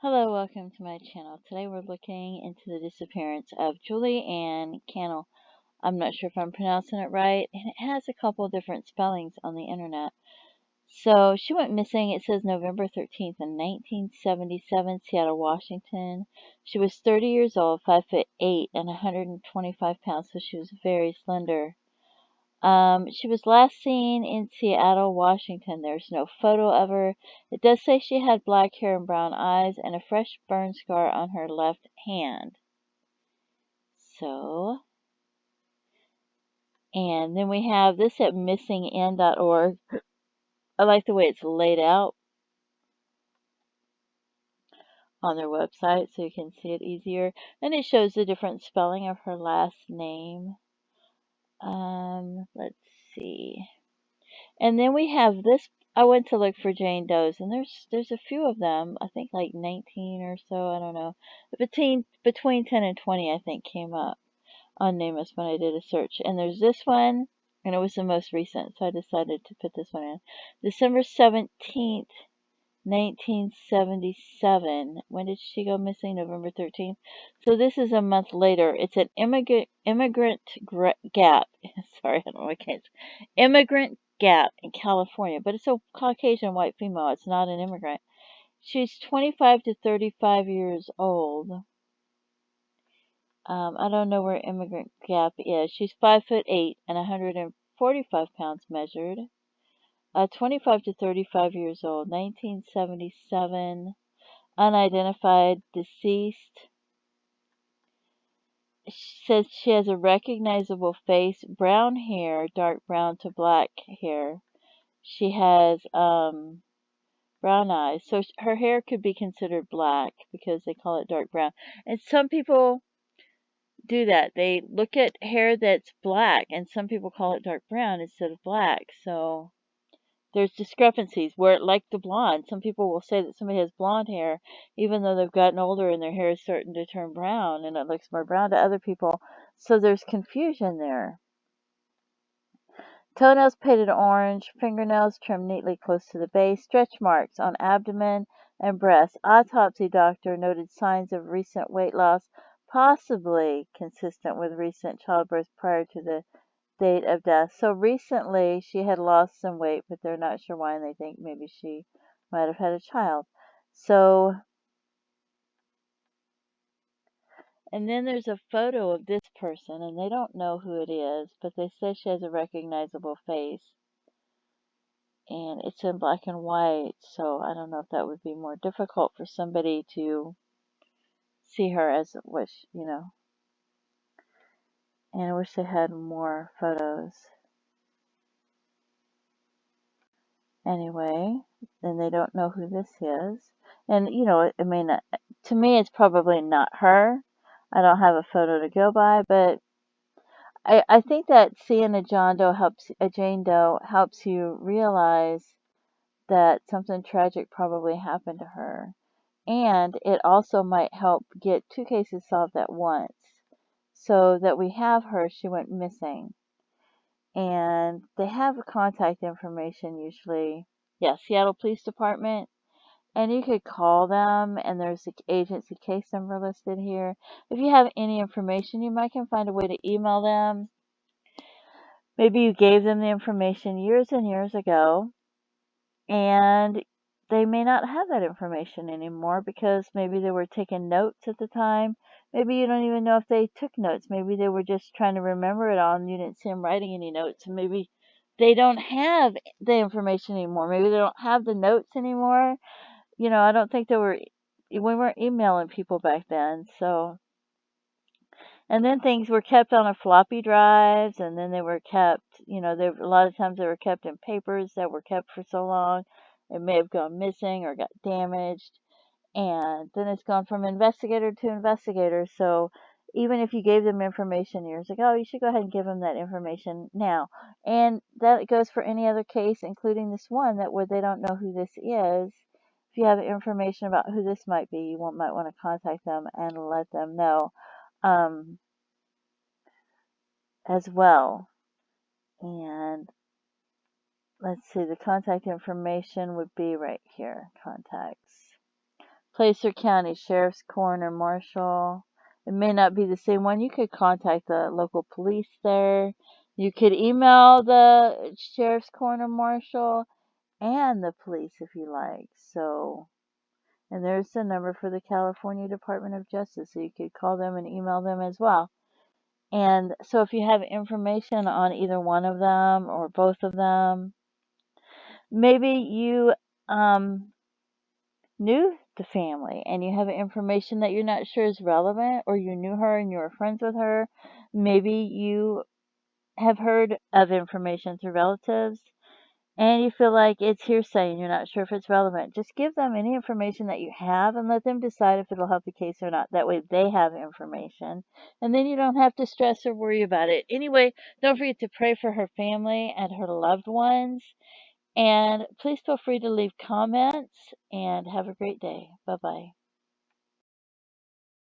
Hello, welcome to my channel. Today we're looking into the disappearance of Julie Ann Cannell. I'm not sure if I'm pronouncing it right, and it has a couple different spellings on the internet. So she went missing, it says November 13th in 1977, Seattle, Washington. She was 30 years old, 5'8" and 125 pounds, so she was very slender. She was last seen in Seattle, Washington. There's no photo of her. It does say she had black hair and brown eyes and a fresh burn scar on her left hand. And then we have this at missingn.org. I like the way it's laid out on their website so you can see it easier. And it shows the different spelling of her last name. Let's see. And then we have this. I went to look for Jane Does, and there's a few of them. I think like 19 or so. I don't know. Between 10 and 20, I think, came up on Nameless when I did a search. And there's this one, and it was the most recent, so I decided to put this one in. December 17th, 1977. When did she go missing? November 13th. So this is a month later. It's an Immigrant Gap. Sorry, I don't know what I can't. Emigrant Gap in California, but it's a Caucasian white female. It's not an immigrant. She's 25 to 35 years old. I don't know where Immigrant Gap is. She's 5'8" and 145 pounds measured. 25 to 35 years old, 1977, unidentified, deceased. She says she has a recognizable face, brown hair, dark brown to black hair. She has brown eyes, so her hair could be considered black because they call it dark brown. And some people do that. They look at hair that's black, and some people call it dark brown instead of black. So there's discrepancies where, like the blonde, some people will say that somebody has blonde hair even though they've gotten older and their hair is starting to turn brown and it looks more brown to other people. So there's confusion there. Toenails painted orange, fingernails trimmed neatly close to the base, stretch marks on abdomen and breast. Autopsy doctor noted signs of recent weight loss, possibly consistent with recent childbirth prior to the date of death. So recently she had lost some weight, but they're not sure why, and they think maybe she might have had a child. So, and then there's a photo of this person, and they don't know who it is, but they say she has a recognizable face. And it's in black and white, so I don't know if that would be more difficult for somebody to see her as what, And I wish they had more photos. Anyway, then they don't know who this is. And, I mean, to me, it's probably not her. I don't have a photo to go by, but I think that seeing a Jane Doe helps you realize that something tragic probably happened to her. And it also might help get two cases solved at once. So that we have her, she went missing. And they have contact information usually. Yeah, Seattle Police Department. And you could call them, and there's the agency case number listed here. If you have any information, you might can find a way to email them. Maybe you gave them the information years and years ago, and they may not have that information anymore because maybe they were taking notes at the time. Maybe you don't even know if they took notes. Maybe they were just trying to remember it all and you didn't see them writing any notes. And maybe they don't have the information anymore. Maybe they don't have the notes anymore. I don't think we weren't emailing people back then. So, and then things were kept on a floppy drives, and then they were kept, a lot of times they were kept in papers that were kept for so long, it may have gone missing or got damaged, and then it's gone from investigator to investigator. So even if you gave them information years ago, you should go ahead and give them that information now. And that goes for any other case, including this one, that where they don't know who this is. If you have information about who this might be, might want to contact them and let them know. As well. And let's see, the contact information would be right here, contacts. Placer County Sheriff's Coroner Marshal. It may not be the same one. You could contact the local police there. You could email the Sheriff's Coroner Marshal and the police if you like. So, and there's the number for the California Department of Justice. So you could call them and email them as well. And so if you have information on either one of them or both of them, maybe you knew the family and you have information that you're not sure is relevant, or you knew her and you were friends with her. Maybe you have heard of information through relatives and you feel like it's hearsay and you're not sure if it's relevant. Just give them any information that you have and let them decide if it'll help the case or not. That way they have information and then you don't have to stress or worry about it. Anyway, don't forget to pray for her family and her loved ones. And please feel free to leave comments and have a great day. Bye bye.